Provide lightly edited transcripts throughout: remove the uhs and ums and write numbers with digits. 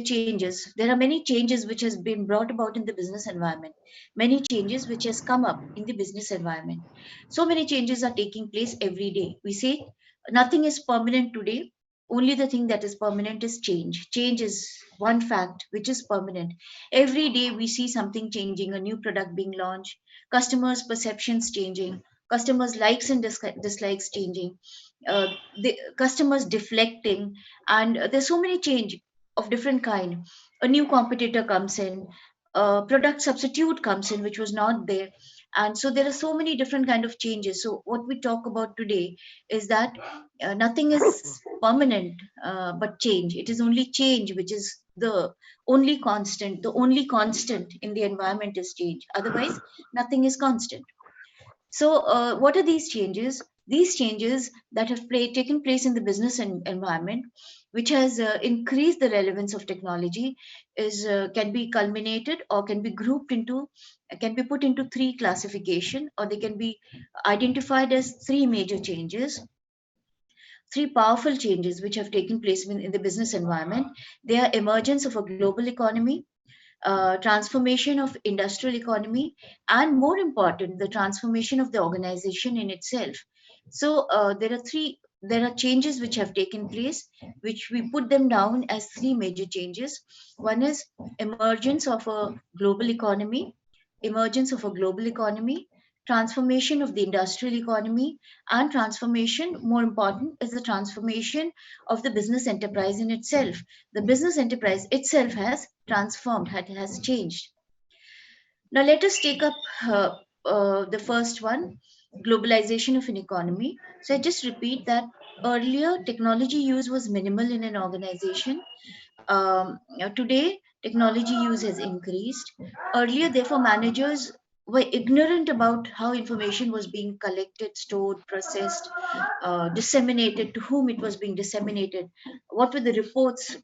changes. There are many changes which has been brought about in the business environment, many changes which has come up in the business environment. So many changes are taking place every day. We say nothing is permanent today. Only the thing that is permanent is change. Change is one fact which is permanent. Every day we see something changing, a new product being launched, customers' perceptions changing, customers' likes and dislikes changing, the customers deflecting, and there's so many change of different kind. A new competitor comes in, a product substitute comes in which was not there, and so there are so many different kind of changes. So what we talk about today is that nothing is permanent, but change. It is only change which is the only constant. The only constant in the environment is change, otherwise nothing is constant. So, what are these changes? These changes that have taken place in the business environment, which has increased the relevance of technology, is can be culminated or can be grouped into, can be put into three classification, or they can be identified as three major changes, three powerful changes which have taken place in the business environment. They are emergence of a global economy, transformation of industrial economy, and more important, the transformation of the organization in itself. So there are changes which have taken place, which we put them down as three major changes. One is emergence of a global economy, emergence of a global economy, transformation of the industrial economy, and transformation, more important, is the transformation of the business enterprise in itself. The business enterprise itself has transformed, has changed. Now let us take up the first one, globalization of an economy. So I just repeat that earlier technology use was minimal in an organization. Today, technology use has increased. Earlier, therefore, managers were ignorant about how information was being collected, stored, processed, disseminated, to whom it was being disseminated, what were the reports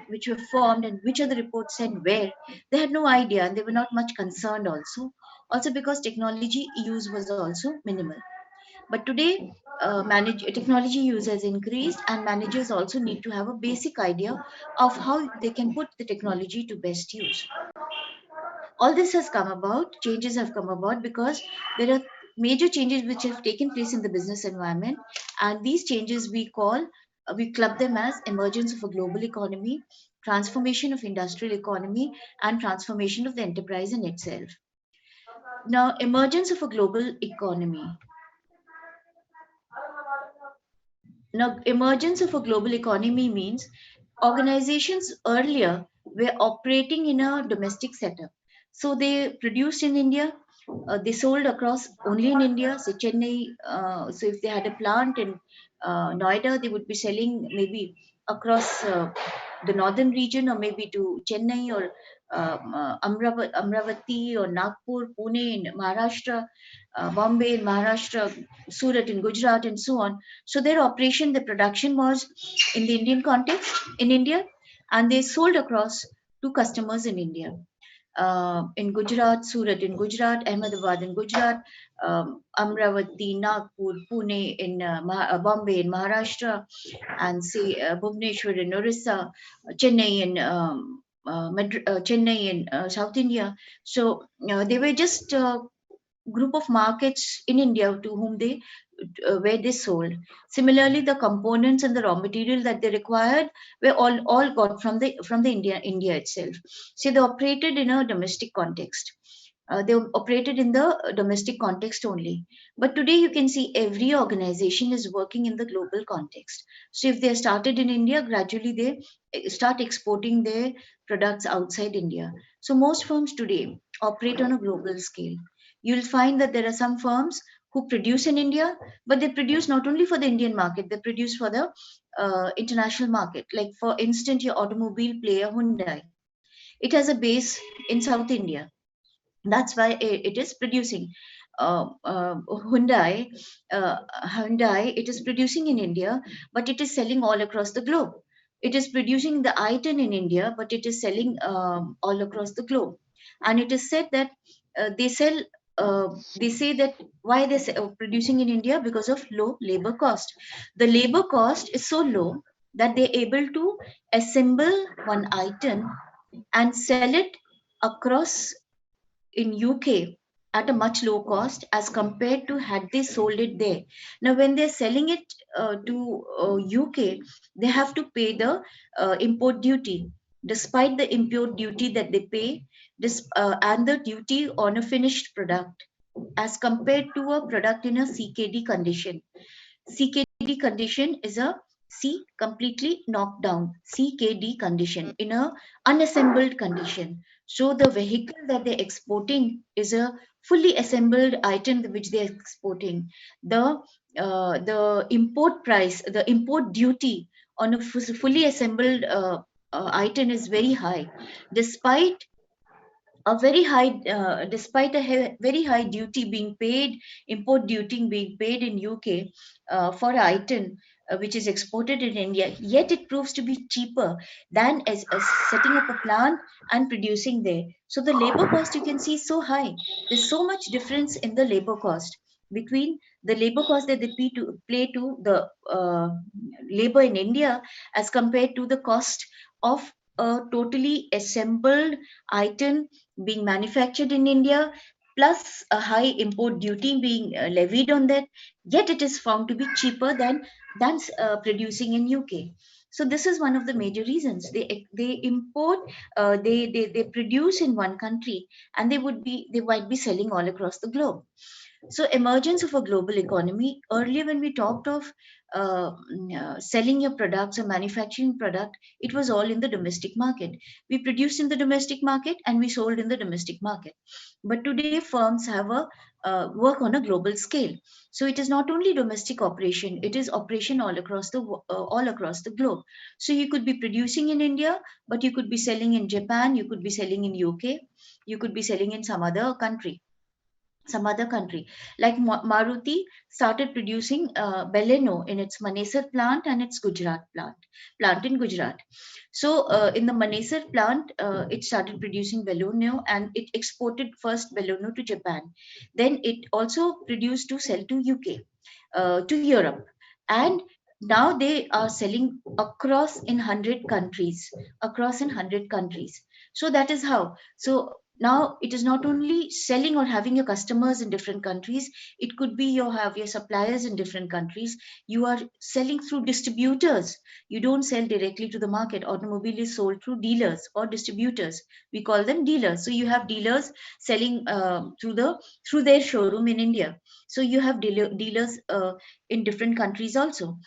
which were formed, and which are the reports and where. They had no idea, and they were not much concerned also. Also, because technology use was also minimal. But today, technology use has increased, and managers also need to have a basic idea of how they can put the technology to best use. All this has come about, changes have come about because there are major changes which have taken place in the business environment, and these changes we club them as emergence of a global economy, transformation of industrial economy, and transformation of the enterprise in itself. Now, emergence of a global economy. Now, emergence of a global economy means organizations earlier were operating in a domestic setup. So they produced in India, they sold across only in India. So Chennai, so if they had a plant in Noida, they would be selling maybe across the northern region, or maybe to Chennai, or Amravati, or Nagpur, Pune in Maharashtra, Bombay in Maharashtra, Surat in Gujarat, and so on. So their operation, the production was in the Indian context, in India, and they sold across to customers in India. In Gujarat, Surat in Gujarat, Ahmedabad in Gujarat, Amravati, Nagpur, Pune in Bombay in Maharashtra, and say Bhubaneswar in Orissa, Chennai in Chennai in South India. So they were just group of markets in India to whom they where they sold. Similarly, the components and the raw material that they required were all got from the India itself. So they operated in a domestic context. They operated in the domestic context only. But today you can see every organization is working in the global context. So if they started in India, gradually they start exporting their products outside India. So most firms today operate on a global scale. You'll find that there are some firms who produce in India, but they produce not only for the Indian market, they produce for the international market. Like for instance, your automobile player Hyundai, it has a base in South India. That's why it is producing. Hyundai, Hyundai, it is producing in India, but it is selling all across the globe. It is producing the i10 in India, but it is selling all across the globe. And it is said that they sell. They say that why they producing in India, because of low labor cost. The labor cost is so low that they're able to assemble one item and sell it across in UK at a much low cost as compared to had they sold it there. Now, when they're selling it to UK, they have to pay the import duty. Despite the import duty that they pay, and the duty on a finished product, as compared to a product in a CKD condition. CKD condition is a C completely knocked down CKD condition in a unassembled condition. So the vehicle that they're exporting is a fully assembled item which they're exporting. The import price, the import duty on a fully assembled item is very high, despite a very high despite a very high duty being paid, import duty being paid in UK for an item which is exported in India, yet it proves to be cheaper than as setting up a plant and producing there. So the labor cost, you can see, is so high. There's so much difference in the labor cost between the labor cost that they pay to the labor in India as compared to the cost of a totally assembled item being manufactured in India, plus a high import duty being levied on that, yet it is found to be cheaper than producing in UK. So this is one of the major reasons they import, they produce in one country, and they might be selling all across the globe. So emergence of a global economy. Earlier, when we talked of selling your products or manufacturing product, it was all in the domestic market. We produced in the domestic market and we sold in the domestic market. But today, firms have a work on a global scale. So it is not only domestic operation; it is operation all across the globe. So you could be producing in India, but you could be selling in Japan, you could be selling in UK, you could be selling in some other country. Like Maruti started producing Baleno in its Manesar plant and its Gujarat plant in Gujarat. So in the Manesar plant, it started producing Baleno and it exported first Baleno to Japan. Then it also produced to sell to UK, to Europe, and now they are selling across in 100 countries. So that is how. So now it is not only selling or having your customers in different countries, it could be you have your suppliers in different countries. You are selling through distributors. You don't sell directly to the market. Automobile is sold through dealers or distributors. We call them dealers. So you have dealers selling through their showroom in India. So you have dealers in different countries also.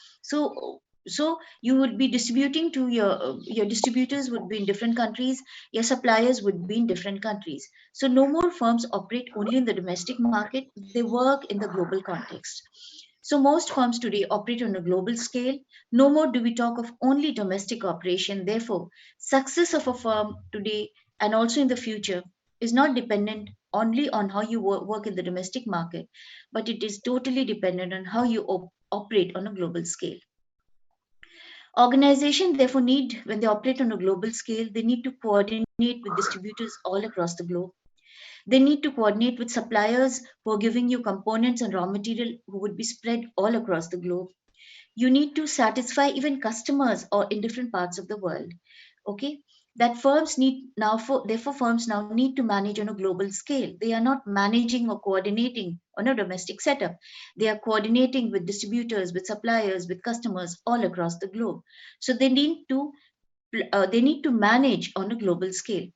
So you would be distributing to your distributors would be in different countries, your suppliers would be in different countries. So no more firms operate only in the domestic market, they work in the global context. So most firms today operate on a global scale. No more do we talk of only domestic operation. Therefore, success of a firm today and also in the future is not dependent only on how you work in the domestic market, but it is totally dependent on how you operate on a global scale. Organization therefore need, when they operate on a global scale, they need to coordinate with distributors all across the globe. They need to coordinate with suppliers who are giving you components and raw material who would be spread all across the globe. You need to satisfy even customers or in different parts of the world. Okay, that firms need now for therefore firms now need to manage on a global scale. They are not managing or coordinating on a domestic setup. They are coordinating with distributors, with suppliers, with customers all across the globe. So they need to manage on a global scale.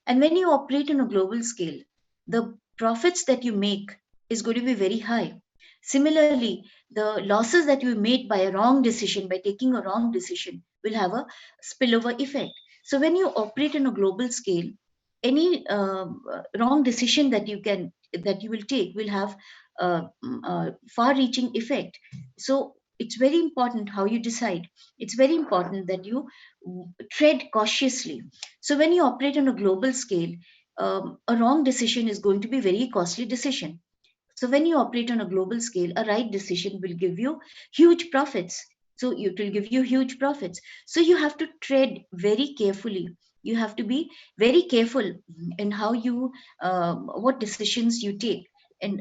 And when you operate on a global scale, the profits that you make is going to be very high. Similarly, the losses that you made by a wrong decision, by taking a wrong decision, will have a spillover effect. So when you operate on a global scale, any wrong decision that you will take will have far-reaching effect. So it's very important how you decide. It's very important that you tread cautiously. So when you operate on a global scale, a wrong decision is going to be very costly decision. So when you operate on a global scale, a right decision will give you huge profits. So it will give you huge profits. So you have to tread very carefully. You have to be very careful in how what decisions you take, and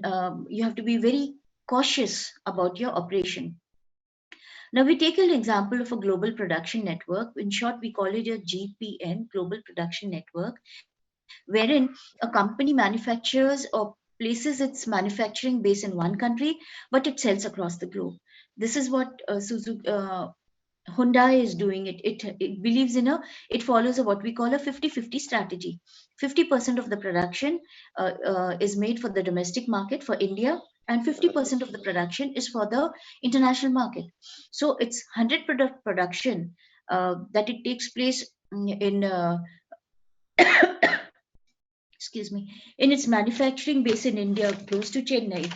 you have to be very cautious about your operation. Now we take an example of a global production network. In short, we call it a GPN, Global Production Network, wherein a company manufactures or places its manufacturing base in one country, but it sells across the globe. This is what Hyundai is doing. It believes in it follows what we call a 50-50 strategy. 50% of the production is made for the domestic market for India, and 50% of the production is for the international market. So it's 100 production that it takes place in excuse me, in its manufacturing base in India, close to Chennai.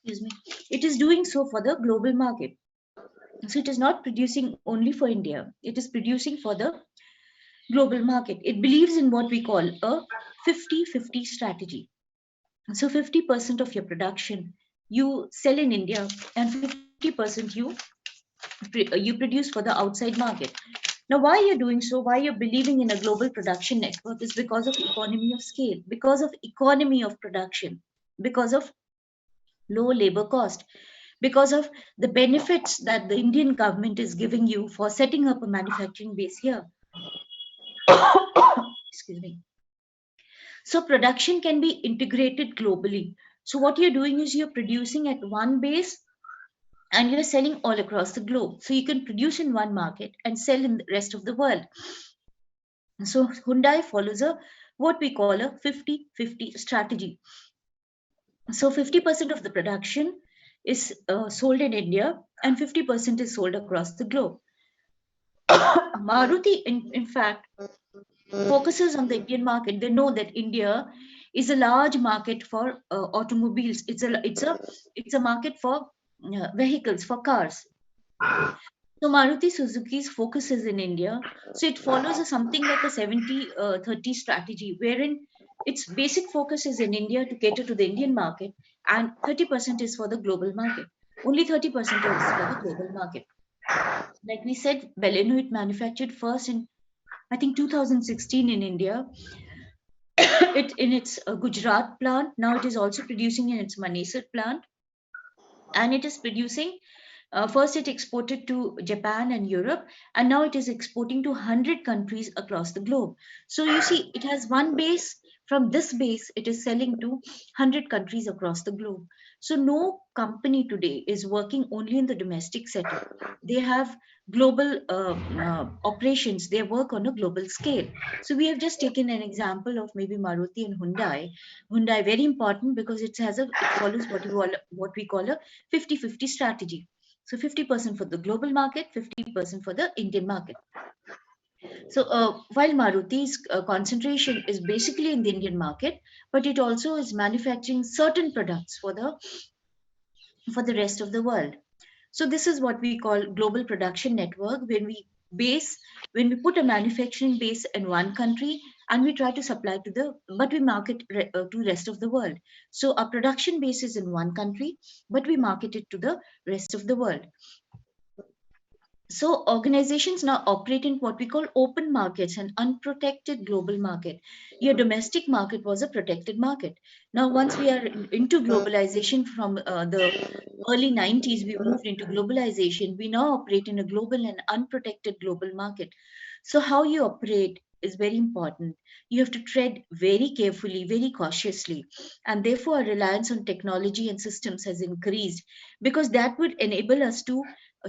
Excuse me. It is doing so for the global market. So it is not producing only for India. It is producing for the global market. It believes in what we call a 50-50 strategy. So 50% of your production you sell in India, and 50% you produce for the outside market. Now, why you're doing so, why you're believing in a global production network is because of economy of scale, because of economy of production, because of low labor cost, because of the benefits that the Indian government is giving you for setting up a manufacturing base here. Excuse me. So production can be integrated globally. So what you're doing is you're producing at one base and you're selling all across the globe. So you can produce in one market and sell in the rest of the world. So Hyundai follows a what we call a 50-50 strategy. So 50% of the production is sold in India and 50% is sold across the globe. Maruti, in fact, focuses on the Indian market. They know that India is a large market for automobiles. It's a market for vehicles, for cars. So Maruti Suzuki's focus is in India. So it follows something like a 70-30 strategy, wherein its basic focus is in India to cater to the Indian market, and 30% is for the global market. Only 30% is for the global market. Like we said, Baleno, it manufactured first in, I think, 2016 in India. It in its Gujarat plant. Now it is also producing in its Manesar plant, and it is producing. First, it exported to Japan and Europe, and now it is exporting to 100 countries across the globe. So you see, it has one base. From this base, it is selling to 100 countries across the globe. So no company today is working only in the domestic setup. They have global operations. They work on a global scale. So we have just taken an example of maybe Maruti and Hyundai. Hyundai very important because it follows what we call a 50-50 strategy. So 50% for the global market, 50% for the Indian market. So while Maruti's concentration is basically in the Indian market, but it also is manufacturing certain products for the rest of the world. So this is what we call global production network, when we put a manufacturing base in one country and we try to supply but we market to rest of the world. So our production base is in one country, but we market it to the rest of the world. So organizations now operate in what we call open markets and unprotected global market. Your domestic market was a protected market. Now, once we are into globalization from the early 90s, we moved into globalization. We now operate in a global and unprotected global market. So how you operate is very important. You have to tread very carefully, very cautiously, and therefore our reliance on technology and systems has increased, because that would enable us to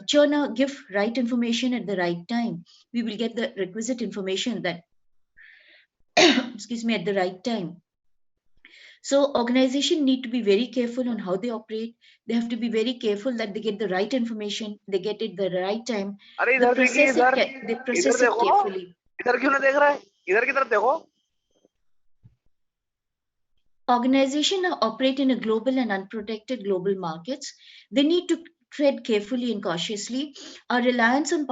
churn out, give right information at the right time. We will get the requisite information that excuse me, at the right time. So organization need to be very careful on how they operate. They have to be very careful that they get the right information, they get it the right time, अरे they इधर देखिए, process इधर they इधर process it देखो, carefully. इधर क्यों ना देख रहा है? इधर की तरफ देखो. Organizations operate in a global and unprotected global markets. They need to tread carefully and cautiously. Our reliance on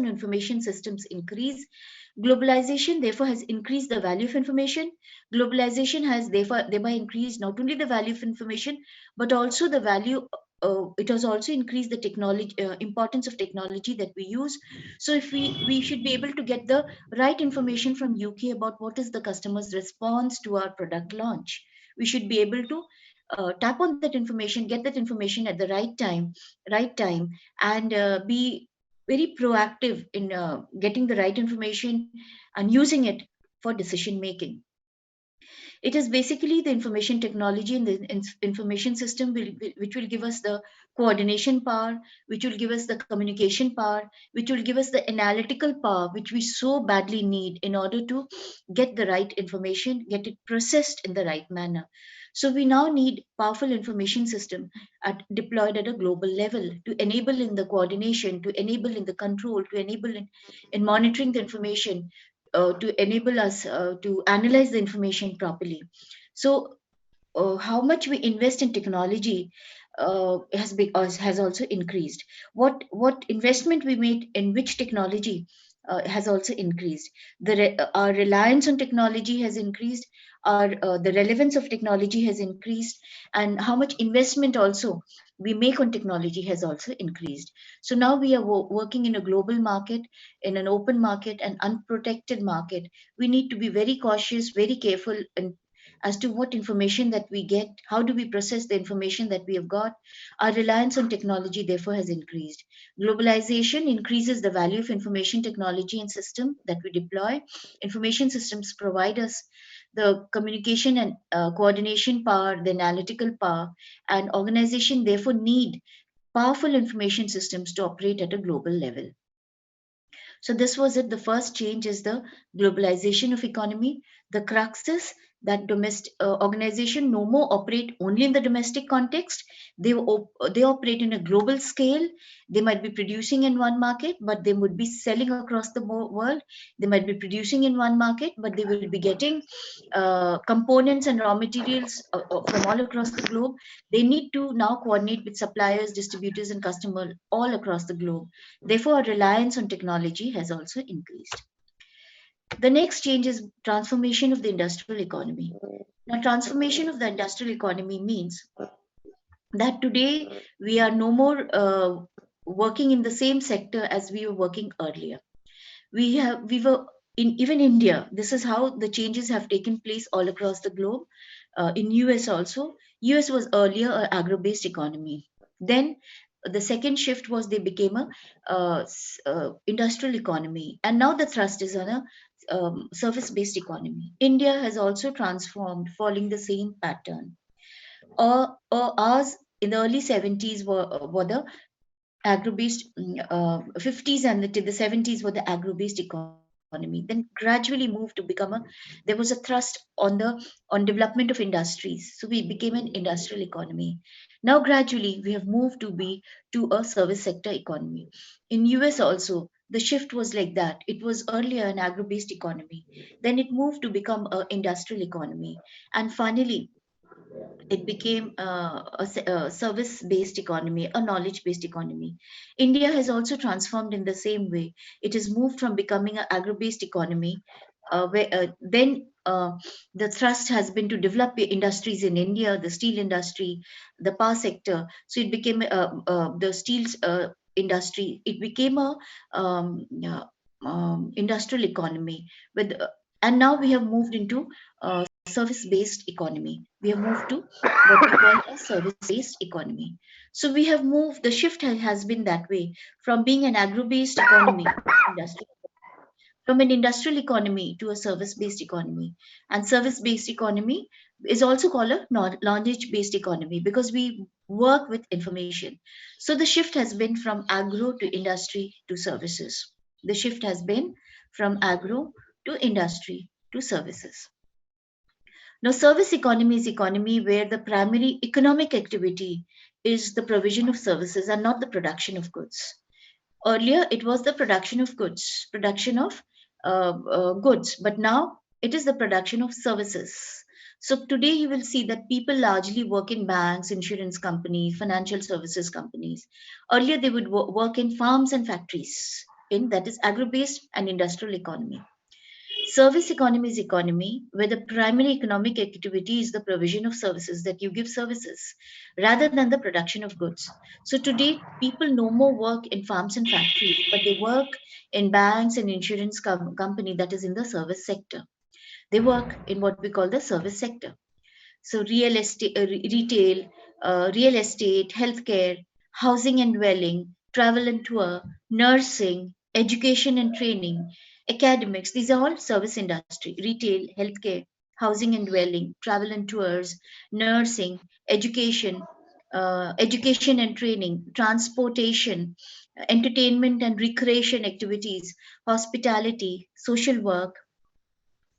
information systems increase. Globalization therefore has increased the value of information. Globalization has thereby increased not only the value of information, but also the value. It has also increased the technology importance of technology that we use. So if we should be able to get the right information from UK about what is the customer's response to our product launch. We should be able to tap on that information, get that information at the right time, and be very proactive in getting the right information and using it for decision making. It is basically the information technology and the information system which will give us the coordination power, which will give us the communication power, which will give us the analytical power, which we so badly need in order to get the right information, get it processed in the right manner. So we now need powerful information system deployed at a global level to enable in the coordination, to enable in the control, to enable in monitoring the information, to enable us to analyze the information properly. So, how much we invest in technology has also increased. What investment we made in which technology has also increased. Our reliance on technology has increased. Our the relevance of technology has increased, and how much investment also we make on technology has also increased. So now we are working in a global market, in an open market, an unprotected market. We need to be very cautious, very careful, and as to what information that we get, how do we process the information that we have got. Our reliance on technology, therefore, has increased. Globalization increases the value of information technology and system that we deploy. Information systems provide us the communication and coordination power, the analytical power, and organization therefore need powerful information systems to operate at a global level. So this was it. The first change is the globalization of economy. The crux is that domestic organization no more operate only in the domestic context. They operate in a global scale. They might be producing in one market, but they would be selling across the world. They might be producing in one market, but they will be getting components and raw materials from all across the globe. They need to now coordinate with suppliers, distributors, and customers all across the globe. Therefore, our reliance on technology has also increased. The next change is transformation of the industrial economy. Now, transformation of the industrial economy means that today we are no more working in the same sector as we were working earlier. We were in even India. This is how the changes have taken place all across the globe. In US also, US was earlier an agro-based economy. Then the second shift was they became a industrial economy, and now the thrust is on a service-based economy. India has also transformed, following the same pattern. Ours in the early 70s were the agro-based 50s, and the 70s were the agro-based economy. Then gradually moved to become a, there was a thrust on development of industries, so we became an industrial economy. Now gradually we have moved to be to a service sector economy. In US also the shift was like that. It was earlier an agro-based economy, then it moved to become a industrial economy, and finally it became a service based economy, a knowledge based economy. India has also transformed in the same way. It has moved from becoming an agro based economy, where then the thrust has been to develop the industries in India, the steel industry, the power sector. So it became the steel industry, it became a industrial economy with, and now we have moved into service based economy. We have moved to what we call a service based economy. So we have moved, the shift has been that way, from being an agro based economy industry, from an industrial economy to a service based economy. And service based economy is also called a knowledge based economy because we work with information. So the shift has been from agro to industry to services. The shift has been from agro to industry to services. Now, service economy is economy where the primary economic activity is the provision of services and not the production of goods. Earlier, it was the production of goods, but now it is the production of services. So today you will see that people largely work in banks, insurance companies, financial services companies. Earlier, they would work in farms and factories. In that is agro-based and industrial economy. Service economy is economy where the primary economic activity is the provision of services, that you give services rather than the production of goods. So today, people no more work in farms and factories, but they work in banks and insurance company, that is in the service sector. They work in what we call the service sector. So real estate, retail, real estate, healthcare, housing and dwelling, travel and tour, nursing, education and training, academics. These are all service industry. Retail, healthcare, housing and dwelling, travel and tours, nursing, education, education and training, transportation, entertainment and recreation activities, hospitality, social work,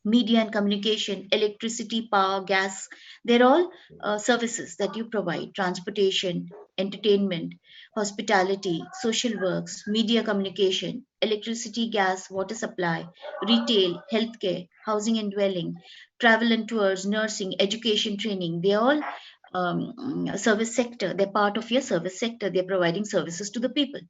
media and communication, electricity, power, gas. They're all services that you provide: transportation, entertainment, hospitality, social works, media communication, electricity, gas, water supply, retail, healthcare, housing and dwelling, travel and tours, nursing, education, training. They all service sector. They're part of your service sector. They're providing services to the people.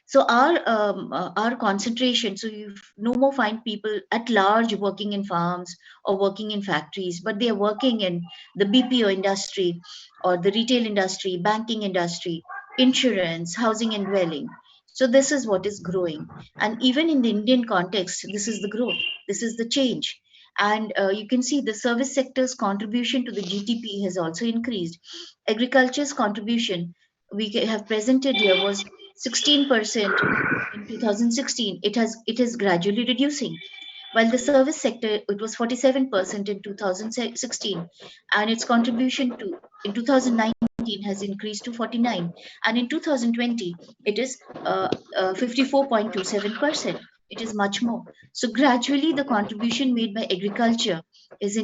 So our concentration, so you no more find people at large working in farms or working in factories, but they are working in the BPO industry or the retail industry, banking industry, insurance, housing and dwelling. So this is what is growing, and even in the Indian context, this is the growth, this is the change. And you can see the service sector's contribution to the GDP has also increased. Agriculture's contribution we have presented here was 16% in 2016. It is gradually reducing, while the service sector, it was 47% in 2016, and its contribution to in 2019 has increased to 49, and in 2020 it is 54.27%. It is much more. So gradually the contribution made by agriculture is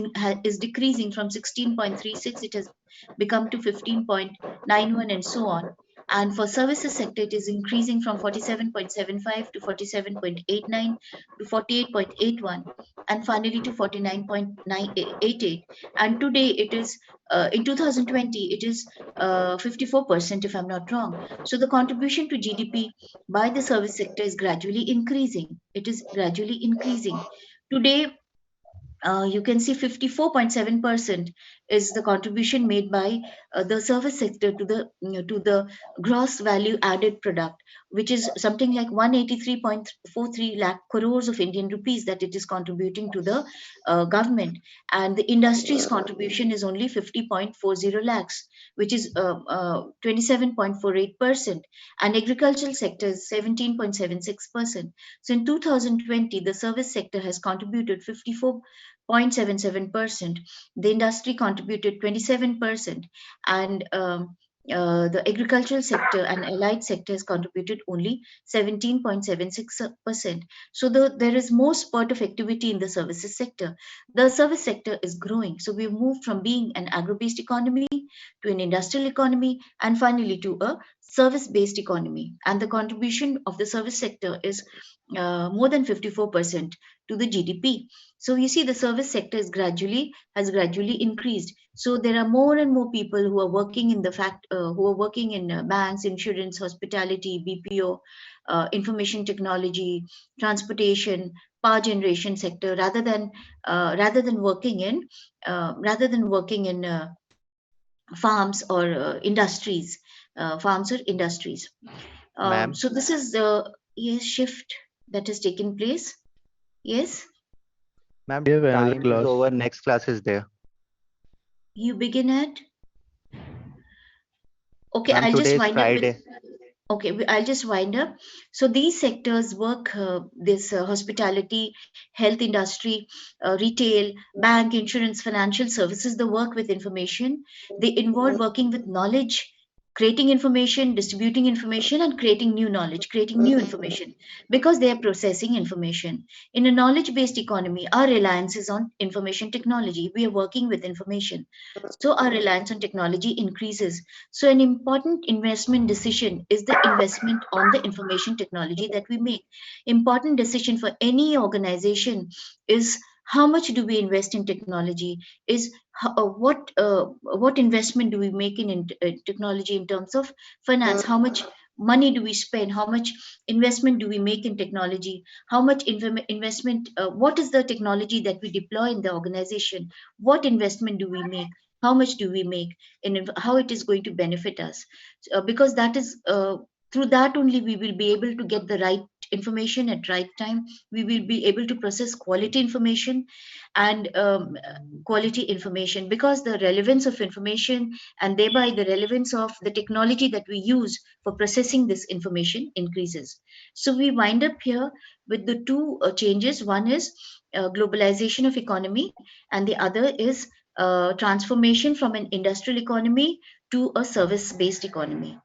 decreasing from 16.36. It has become to 15.91 and so on. And for services sector, it is increasing from 47.75 to 47.89 to 48.81, and finally to 49.988. And today it is, in 2020, it is 54%, if I'm not wrong. So the contribution to GDP by the service sector is gradually increasing. It is gradually increasing. Today, you can see 54.7% is the contribution made by the service sector to the gross value added product, which is something like 183.43 lakh crores of Indian rupees that it is contributing to the government. And the industry's contribution is only 50.40 lakhs, which is 27.48%, and agricultural sector is 17.76%. So in 2020, the service sector has contributed 54.77%. The industry contributed 27%, and the agricultural sector and allied sector has contributed only 17.76%. So there is more spurt of activity in the services sector. The service sector is growing. So we've moved from being an agro-based economy to an industrial economy, and finally to a service-based economy. And the contribution of the service sector is more than 54% to the GDP. So you see, the service sector has gradually increased. So there are more and more people who are working in who are working in banks, insurance, hospitality, BPO, information technology, transportation, power generation sector, rather than working in farms or farms or industries. Ma'am, So this is the, yes, shift that has taken place. Yes, ma'am, We have another time is class. over. Next class is there. you begin at. Okay, Ma'am, I'll just today is wind up with. Friday. Okay, I'll just wind up. So these sectors work, this hospitality, health industry, retail, bank, insurance, financial services, they work with information. They involve working with knowledge, creating information, distributing information, and creating new knowledge, creating new information, because they are processing information. In a knowledge-based economy, our reliance is on information technology. We are working with information. So our reliance on technology increases. So an important investment decision is the investment on the information technology that we make. Important decision for any organization is how much do we invest in technology, is what investment do we make in technology in terms of finance, how much money do we spend, how much investment do we make in technology, how much investment, what is the technology that we deploy in the organization, what investment do we make, how much do we make, and how it is going to benefit us. Because that is through that only we will be able to get the right information at right time. We will be able to process quality information and quality information, because the relevance of information and thereby the relevance of the technology that we use for processing this information increases. So we wind up here with the two changes. One is globalization of economy, and the other is transformation from an industrial economy to a service based economy.